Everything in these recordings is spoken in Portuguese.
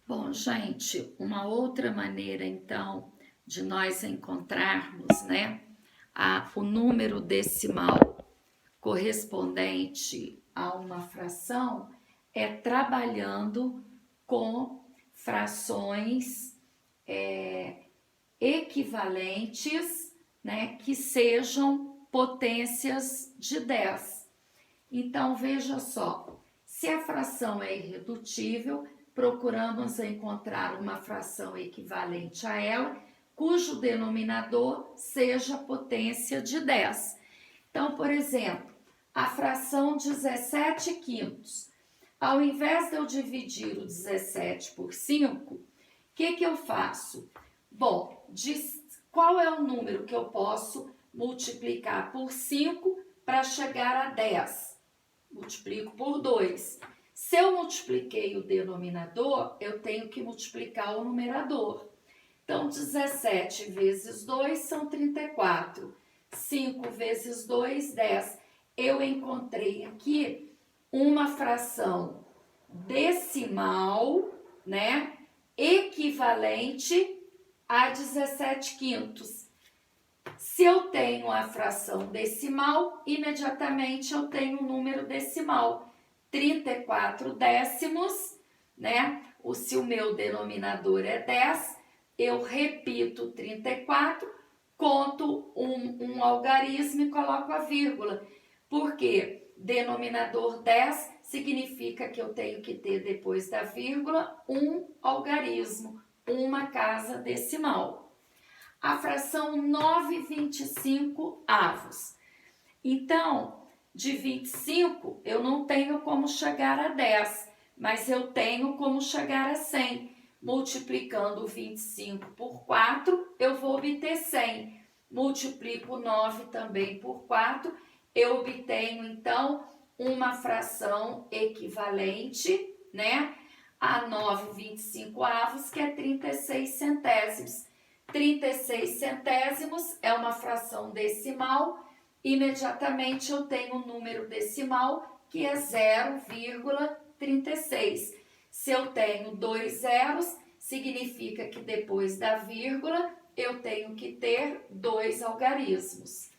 Bom, gente, uma outra maneira, então, de nós encontrarmos, né, o número decimal correspondente a uma fração é trabalhando com frações equivalentes, né, que sejam potências de 10. Então, veja só, se a fração é irredutível, procuramos encontrar uma fração equivalente a ela, cujo denominador seja potência de 10. Então, por exemplo, a fração 17 quintos. Ao invés de eu dividir o 17 por 5, o que eu faço? Bom, qual é o número que eu posso multiplicar por 5 para chegar a 10? Multiplico por 2. Se eu multipliquei o denominador, eu tenho que multiplicar o numerador. Então, 17 vezes 2 são 34. 5 vezes 2, 10. Eu encontrei aqui uma fração decimal, né, equivalente a 17 quintos. Se eu tenho a fração decimal, imediatamente eu tenho o número decimal. 34 décimos, né? Se o meu denominador é 10, eu repito 34, conto um algarismo e coloco a vírgula. Porque denominador 10 significa que eu tenho que ter depois da vírgula um algarismo, uma casa decimal. A fração 9/25 avos. Então, de 25 eu não tenho como chegar a 10, mas eu tenho como chegar a 100. Multiplicando 25 por 4, eu vou obter 100. Multiplico 9 também por 4, eu obtenho então uma fração equivalente, né, a 9/25 avos, que é 36 centésimos. 36 centésimos é uma fração decimal, imediatamente eu tenho um número decimal que é 0,36. Se eu tenho 2 zeros, significa que depois da vírgula eu tenho que ter 2 algarismos.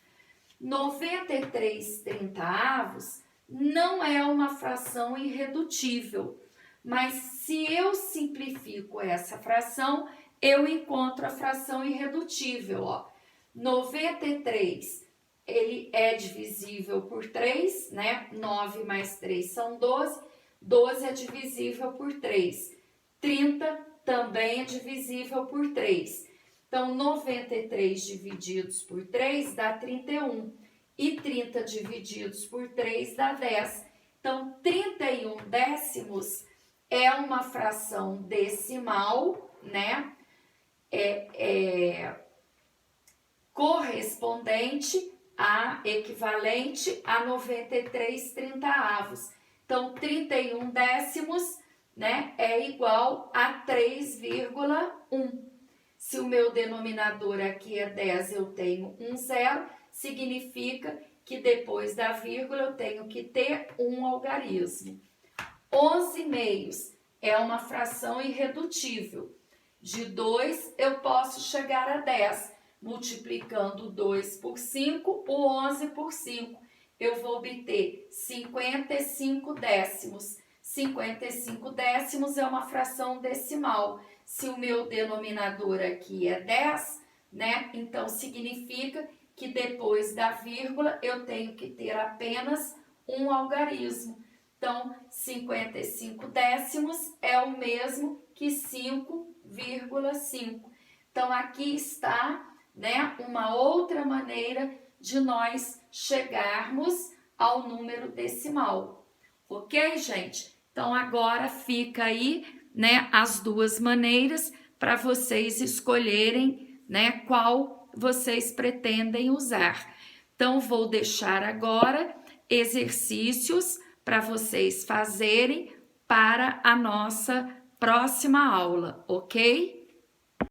93/30 não é uma fração irredutível, mas se eu simplifico essa fração, eu encontro a fração irredutível. 93, ele é divisível por 3, né? 9 mais 3 são 12. 12 é divisível por 3. 30 também é divisível por 3. Então, 93 divididos por 3 dá 31. E 30 divididos por 3 dá 10. Então, 31 décimos é uma fração decimal, né? Correspondente equivalente a 93/30 avos. Então, 31 décimos, né, é igual a 3,1. Se o meu denominador aqui é 10, eu tenho um zero, significa que depois da vírgula eu tenho que ter um algarismo. 11 meios é uma fração irredutível. De 2 eu posso chegar a 10. Multiplicando 2 por 5, o 11 por 5. Eu vou obter 55 décimos. 55 décimos é uma fração decimal. Se o meu denominador aqui é 10, né? Então significa que depois da vírgula eu tenho que ter apenas um algarismo. Então, 55 décimos é o mesmo que 5,5. Então, aqui está, né, uma outra maneira de nós chegarmos ao número decimal. Ok, gente? Então, agora fica aí, né, as duas maneiras para vocês escolherem, né, qual vocês pretendem usar. Então, vou deixar agora exercícios para vocês fazerem para a nossa próxima aula, ok?